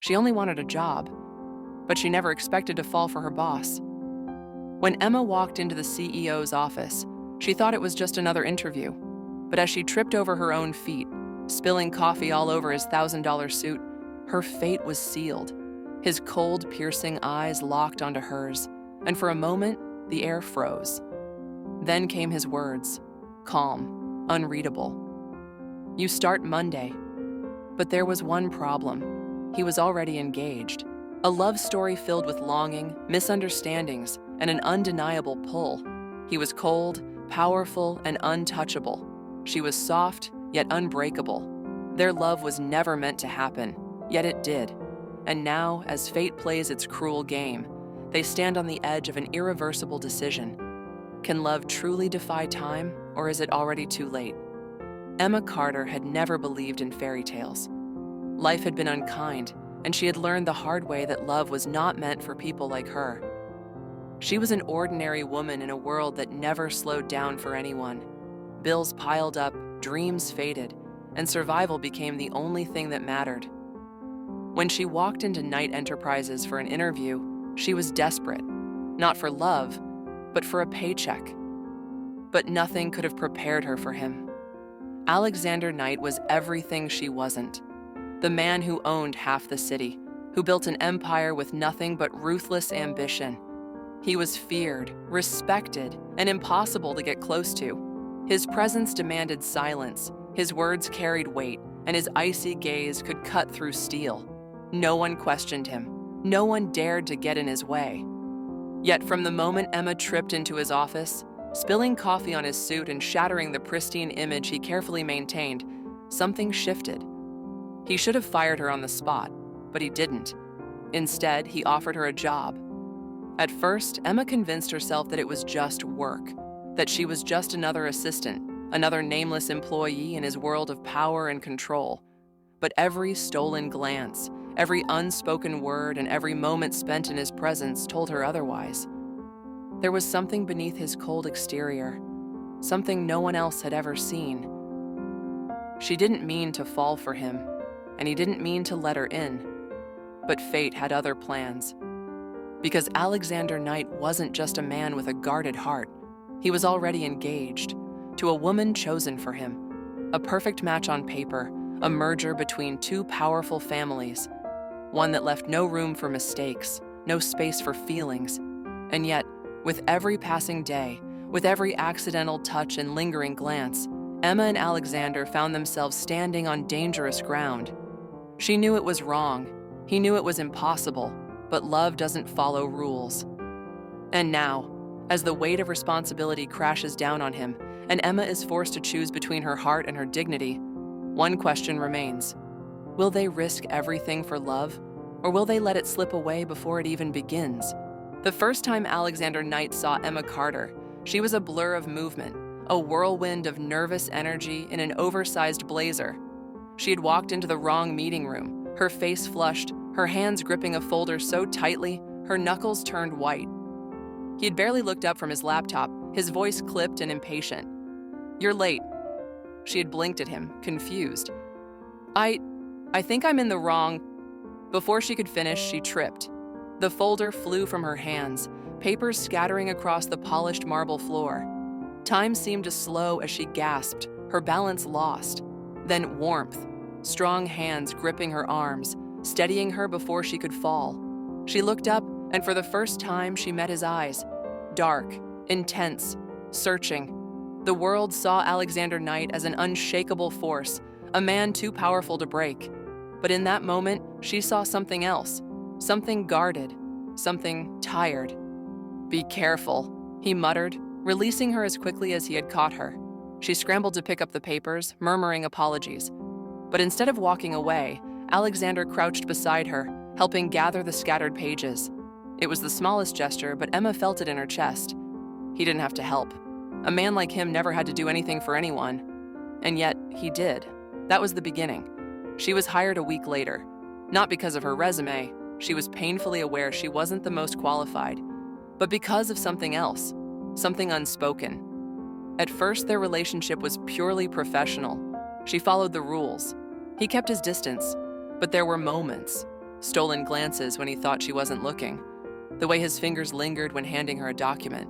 She only wanted a job, but she never expected to fall for her boss. When Emma walked into the CEO's office, she thought it was just another interview. But as she tripped over her own feet, spilling coffee all over his $1,000 suit, her fate was sealed. His cold, piercing eyes locked onto hers, and for a moment, the air froze. Then came his words, calm, unreadable. "You start Monday." But there was one problem. He was already engaged. A love story filled with longing, misunderstandings, and an undeniable pull. He was cold, powerful, and untouchable. She was soft, yet unbreakable. Their love was never meant to happen, yet it did. And now, as fate plays its cruel game, they stand on the edge of an irreversible decision. Can love truly defy time, or is it already too late? Emma Carter had never believed in fairy tales. Life had been unkind, and she had learned the hard way that love was not meant for people like her. She was an ordinary woman in a world that never slowed down for anyone. Bills piled up, dreams faded, and survival became the only thing that mattered. When she walked into Knight Enterprises for an interview, she was desperate, not for love, but for a paycheck. But nothing could have prepared her for him. Alexander Knight was everything she wasn't. The man who owned half the city, who built an empire with nothing but ruthless ambition. He was feared, respected, and impossible to get close to. His presence demanded silence, his words carried weight, and his icy gaze could cut through steel. No one questioned him. No one dared to get in his way. Yet from the moment Emma tripped into his office, spilling coffee on his suit and shattering the pristine image he carefully maintained, something shifted. He should have fired her on the spot, but he didn't. Instead, he offered her a job. At first, Emma convinced herself that it was just work, that she was just another assistant, another nameless employee in his world of power and control. But every stolen glance, every unspoken word, and every moment spent in his presence told her otherwise. There was something beneath his cold exterior, something no one else had ever seen. She didn't mean to fall for him, and he didn't mean to let her in. But fate had other plans. Because Alexander Knight wasn't just a man with a guarded heart. He was already engaged to a woman chosen for him. A perfect match on paper, a merger between two powerful families. One that left no room for mistakes, no space for feelings. And yet, with every passing day, with every accidental touch and lingering glance, Emma and Alexander found themselves standing on dangerous ground. She knew it was wrong. He knew it was impossible, but love doesn't follow rules. And now, as the weight of responsibility crashes down on him, and Emma is forced to choose between her heart and her dignity, one question remains. Will they risk everything for love, or will they let it slip away before it even begins? The first time Alexander Knight saw Emma Carter, she was a blur of movement, a whirlwind of nervous energy in an oversized blazer. She had walked into the wrong meeting room, her face flushed, her hands gripping a folder so tightly, her knuckles turned white. He had barely looked up from his laptop, his voice clipped and impatient. "You're late." She had blinked at him, confused. I think I'm in the wrong." Before she could finish, she tripped. The folder flew from her hands, papers scattering across the polished marble floor. Time seemed to slow as she gasped, her balance lost. Then warmth, strong hands gripping her arms, steadying her before she could fall. She looked up, and for the first time she met his eyes. Dark, intense, searching. The world saw Alexander Knight as an unshakable force, a man too powerful to break. But in that moment, she saw something else, something guarded, something tired. "Be careful," he muttered, releasing her as quickly as he had caught her. She scrambled to pick up the papers, murmuring apologies. But instead of walking away, Alexander crouched beside her, helping gather the scattered pages. It was the smallest gesture, but Emma felt it in her chest. He didn't have to help. A man like him never had to do anything for anyone. And yet, he did. That was the beginning. She was hired a week later. Not because of her resume, she was painfully aware she wasn't the most qualified, but because of something else, something unspoken. At first, their relationship was purely professional. She followed the rules. He kept his distance, but there were moments, stolen glances when he thought she wasn't looking, the way his fingers lingered when handing her a document,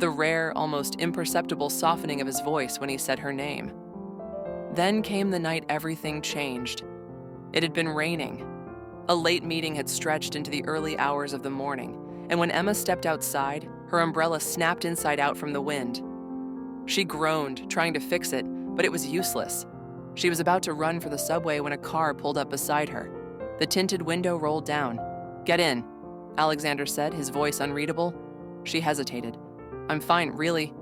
the rare, almost imperceptible softening of his voice when he said her name. Then came the night everything changed. It had been raining. A late meeting had stretched into the early hours of the morning, and when Emma stepped outside, her umbrella snapped inside out from the wind. She groaned, trying to fix it, but it was useless. She was about to run for the subway when a car pulled up beside her. The tinted window rolled down. "Get in," Alexander said, his voice unreadable. She hesitated. "I'm fine, really."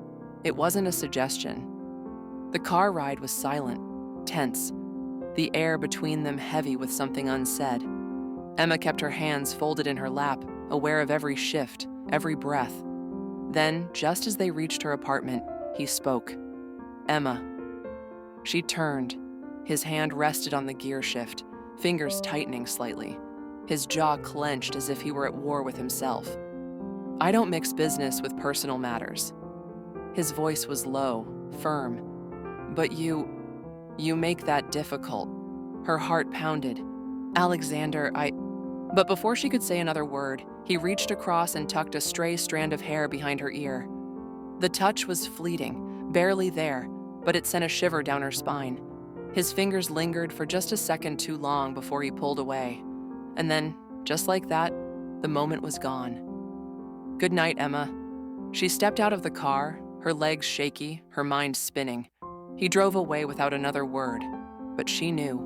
It wasn't a suggestion. The car ride was silent, tense, the air between them heavy with something unsaid. Emma kept her hands folded in her lap, aware of every shift, every breath. Then, just as they reached her apartment, he spoke. "Emma." She turned. His hand rested on the gear shift, fingers tightening slightly. His jaw clenched as if he were at war with himself. "I don't mix business with personal matters." His voice was low, firm. "But you make that difficult." Her heart pounded. "Alexander, But before she could say another word, he reached across and tucked a stray strand of hair behind her ear. The touch was fleeting, barely there, but it sent a shiver down her spine. His fingers lingered for just a second too long before he pulled away. And then, just like that, the moment was gone. "Good night, Emma." She stepped out of the car, her legs shaky, her mind spinning. He drove away without another word, but she knew.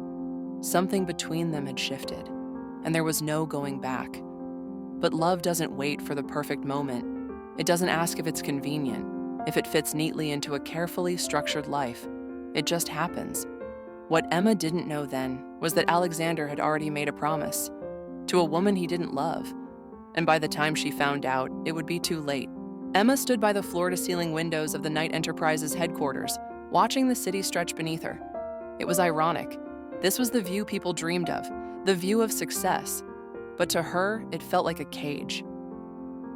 Something between them had shifted, and there was no going back. But love doesn't wait for the perfect moment. It doesn't ask if it's convenient, if it fits neatly into a carefully structured life. It just happens. What Emma didn't know then was that Alexander had already made a promise to a woman he didn't love, and by the time she found out, it would be too late. Emma stood by the floor-to-ceiling windows of the Knight Enterprises headquarters, watching the city stretch beneath her. It was ironic. This was the view people dreamed of, the view of success, but to her, it felt like a cage.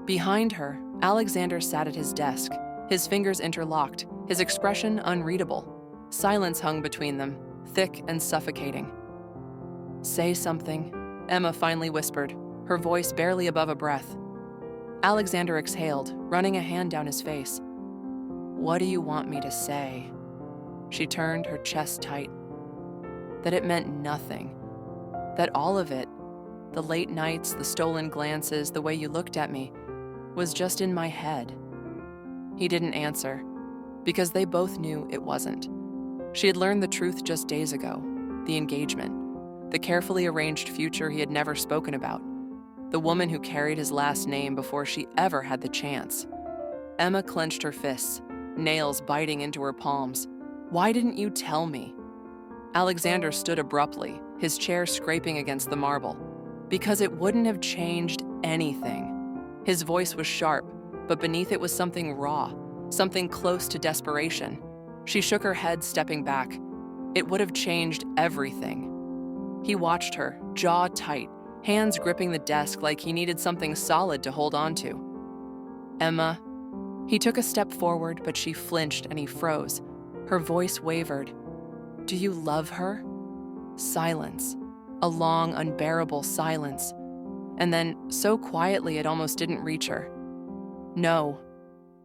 Behind her, Alexander sat at his desk, his fingers interlocked, his expression unreadable. Silence hung between them, thick and suffocating. "Say something," Emma finally whispered, her voice barely above a breath. Alexander exhaled, running a hand down his face. "What do you want me to say?" She turned, her chest tight. That it meant nothing. That all of it, the late nights, the stolen glances, the way you looked at me, was just in my head. He didn't answer, because they both knew it wasn't. She had learned the truth just days ago, the engagement, the carefully arranged future he had never spoken about, the woman who carried his last name before she ever had the chance. Emma clenched her fists, nails biting into her palms. "Why didn't you tell me?" Alexander stood abruptly, his chair scraping against the marble. "Because it wouldn't have changed anything." His voice was sharp, but beneath it was something raw, something close to desperation. She shook her head, stepping back. "It would have changed everything." He watched her, jaw tight, hands gripping the desk like he needed something solid to hold on to. "Emma." He took a step forward, but she flinched and he froze. Her voice wavered. "Do you love her?" Silence. A long, unbearable silence. And then, so quietly it almost didn't reach her. "No."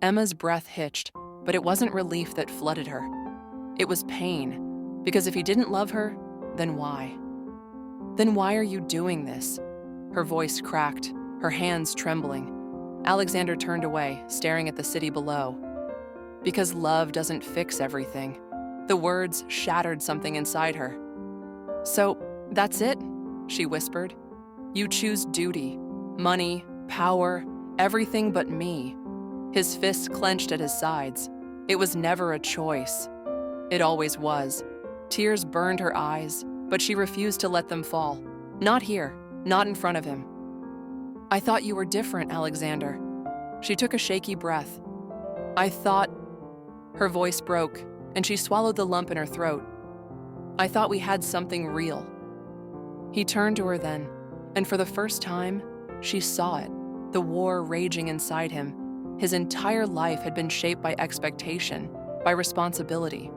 Emma's breath hitched, but it wasn't relief that flooded her. It was pain, because if he didn't love her, then why? "Then why are you doing this?" Her voice cracked, her hands trembling. Alexander turned away, staring at the city below. "Because love doesn't fix everything." The words shattered something inside her. "So, that's it?" she whispered. "You choose duty, money, power, everything but me." His fists clenched at his sides. It was never a choice. It always was. Tears burned her eyes, but she refused to let them fall. Not here, not in front of him. "I thought you were different, Alexander." She took a shaky breath. "I thought..." Her voice broke, and she swallowed the lump in her throat. "I thought we had something real." He turned to her then, and for the first time, she saw it, the war raging inside him. His entire life had been shaped by expectation, by responsibility.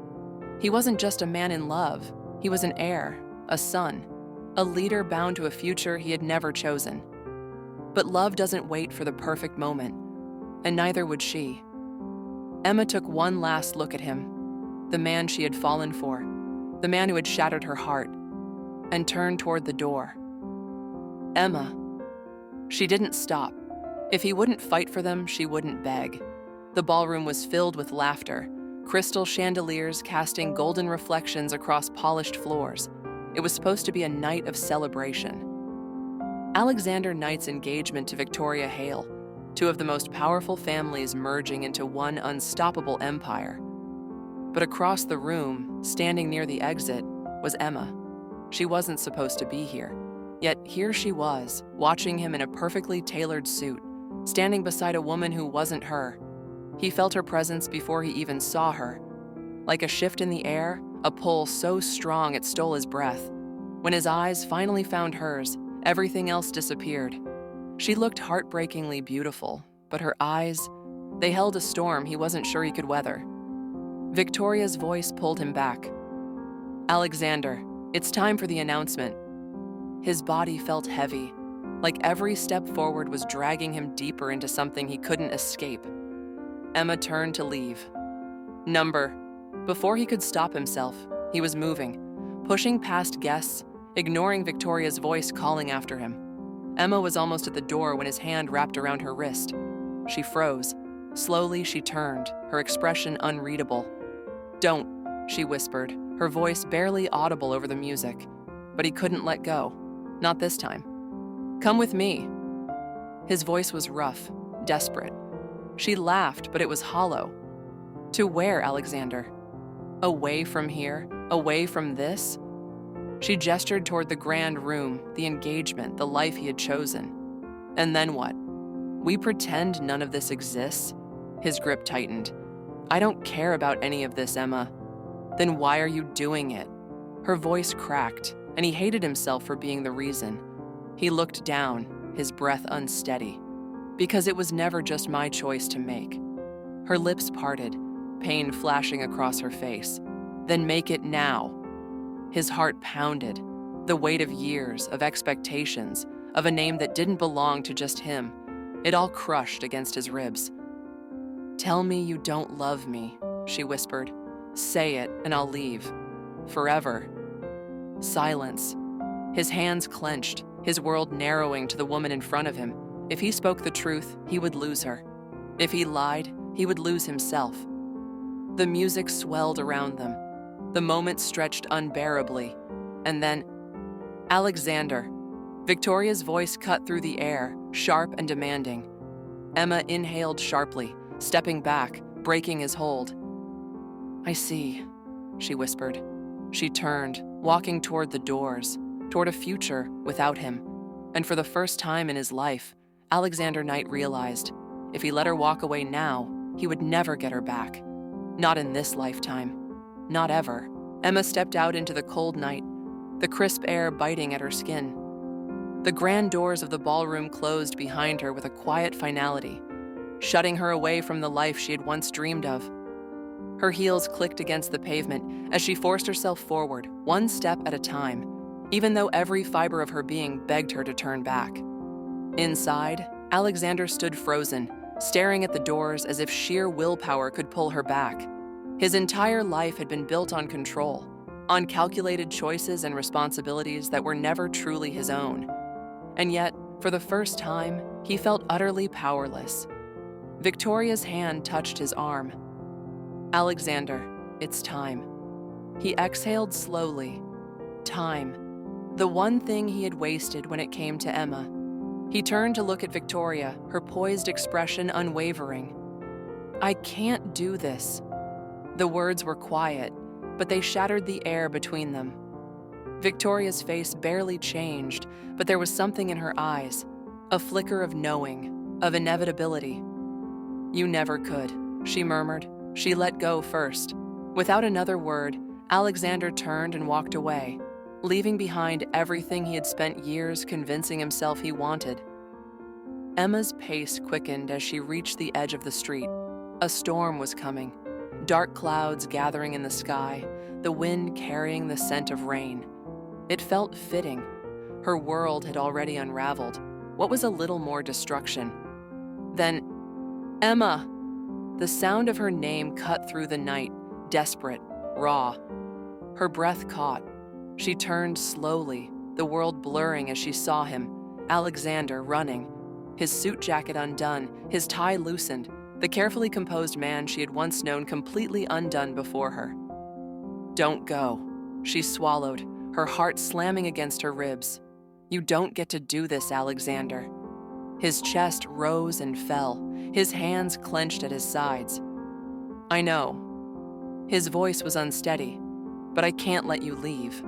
He wasn't just a man in love, he was an heir, a son, a leader bound to a future he had never chosen. But love doesn't wait for the perfect moment, and neither would she. Emma took one last look at him, the man she had fallen for, the man who had shattered her heart, and turned toward the door. Emma. She didn't stop. If he wouldn't fight for them, she wouldn't beg. The ballroom was filled with laughter, crystal chandeliers casting golden reflections across polished floors. It was supposed to be a night of celebration. Alexander Knight's engagement to Victoria Hale, two of the most powerful families merging into one unstoppable empire. But across the room, standing near the exit, was Emma. She wasn't supposed to be here. Yet here she was, watching him in a perfectly tailored suit, standing beside a woman who wasn't her. He felt her presence before he even saw her. Like a shift in the air, a pull so strong it stole his breath. When his eyes finally found hers, everything else disappeared. She looked heartbreakingly beautiful, but her eyes, they held a storm he wasn't sure he could weather. Victoria's voice pulled him back. "Alexander, it's time for the announcement." His body felt heavy, like every step forward was dragging him deeper into something he couldn't escape. Emma turned to leave. Before he could stop himself, he was moving, pushing past guests, ignoring Victoria's voice calling after him. Emma was almost at the door when his hand wrapped around her wrist. She froze. Slowly, she turned, her expression unreadable. "Don't," she whispered, her voice barely audible over the music. But he couldn't let go. Not this time. "Come with me." His voice was rough, desperate. She laughed, but it was hollow. "To where, Alexander? Away from here? Away from this?" She gestured toward the grand room, the engagement, the life he had chosen. "And then what? We pretend none of this exists?" His grip tightened. "I don't care about any of this, Emma." "Then why are you doing it?" Her voice cracked, and he hated himself for being the reason. He looked down, his breath unsteady. "Because it was never just my choice to make." Her lips parted, pain flashing across her face. "Then make it now." His heart pounded, the weight of years, of expectations, of a name that didn't belong to just him. It all crushed against his ribs. "Tell me you don't love me," she whispered. "Say it, and I'll leave. Forever." Silence. His hands clenched, his world narrowing to the woman in front of him. If he spoke the truth, he would lose her. If he lied, he would lose himself. The music swelled around them. The moment stretched unbearably. And then, "Alexander." Victoria's voice cut through the air, sharp and demanding. Emma inhaled sharply, stepping back, breaking his hold. "I see," she whispered. She turned, walking toward the doors, toward a future without him. And for the first time in his life, Alexander Knight realized if he let her walk away now, he would never get her back. Not in this lifetime. Not ever. Emma stepped out into the cold night, the crisp air biting at her skin. The grand doors of the ballroom closed behind her with a quiet finality, shutting her away from the life she had once dreamed of. Her heels clicked against the pavement as she forced herself forward, one step at a time, even though every fiber of her being begged her to turn back. Inside, Alexander stood frozen, staring at the doors as if sheer willpower could pull her back. His entire life had been built on control, on calculated choices and responsibilities that were never truly his own. And yet, for the first time, he felt utterly powerless. Victoria's hand touched his arm. "Alexander, it's time." He exhaled slowly. Time. The one thing he had wasted when it came to Emma. He turned to look at Victoria, her poised expression unwavering. "I can't do this." The words were quiet, but they shattered the air between them. Victoria's face barely changed, but there was something in her eyes, a flicker of knowing, of inevitability. "You never could," she murmured. She let go first. Without another word, Alexander turned and walked away, leaving behind everything he had spent years convincing himself he wanted. Emma's pace quickened as she reached the edge of the street. A storm was coming, dark clouds gathering in the sky, the wind carrying the scent of rain. It felt fitting. Her world had already unraveled. What was a little more destruction? Then, Emma! The sound of her name cut through the night, desperate, raw. Her breath caught. She turned slowly, the world blurring as she saw him, Alexander, running, his suit jacket undone, his tie loosened, the carefully composed man she had once known completely undone before her. "Don't go," she swallowed, her heart slamming against her ribs. "You don't get to do this, Alexander." His chest rose and fell, his hands clenched at his sides. "I know." His voice was unsteady, "but I can't let you leave."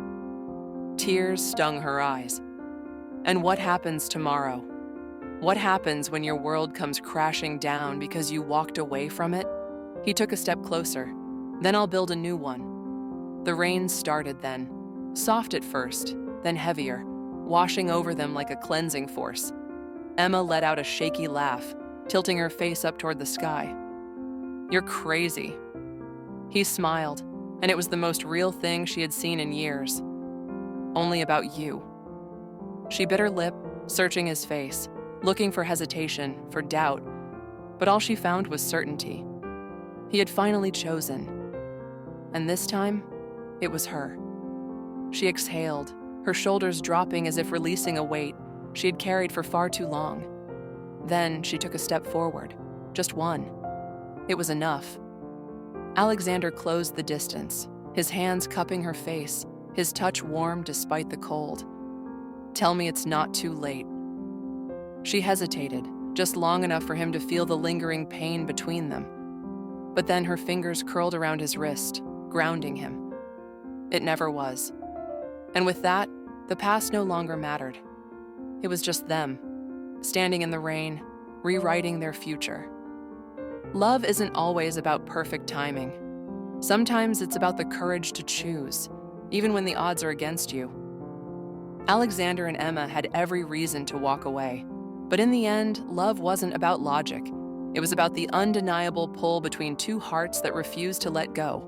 Tears stung her eyes. "And what happens tomorrow? What happens when your world comes crashing down because you walked away from it?" He took a step closer. "Then I'll build a new one." The rain started then, soft at first, then heavier, washing over them like a cleansing force. Emma let out a shaky laugh, tilting her face up toward the sky. "You're crazy." He smiled, and it was the most real thing she had seen in years. "Only about you." She bit her lip, searching his face, looking for hesitation, for doubt, but all she found was certainty. He had finally chosen. And this time, it was her. She exhaled, her shoulders dropping as if releasing a weight she had carried for far too long. Then she took a step forward, just one. It was enough. Alexander closed the distance, his hands cupping her face, his touch warm despite the cold. "Tell me it's not too late." She hesitated, just long enough for him to feel the lingering pain between them. But then her fingers curled around his wrist, grounding him. It never was. And with that, the past no longer mattered. It was just them, standing in the rain, rewriting their future. Love isn't always about perfect timing. Sometimes it's about the courage to choose, even when the odds are against you. Alexander and Emma had every reason to walk away, but in the end, love wasn't about logic. It was about the undeniable pull between two hearts that refused to let go.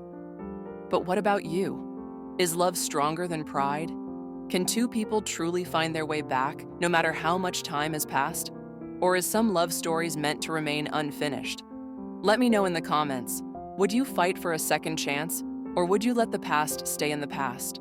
But what about you? Is love stronger than pride? Can two people truly find their way back, no matter how much time has passed? Or is some love stories meant to remain unfinished? Let me know in the comments. Would you fight for a second chance, or would you let the past stay in the past?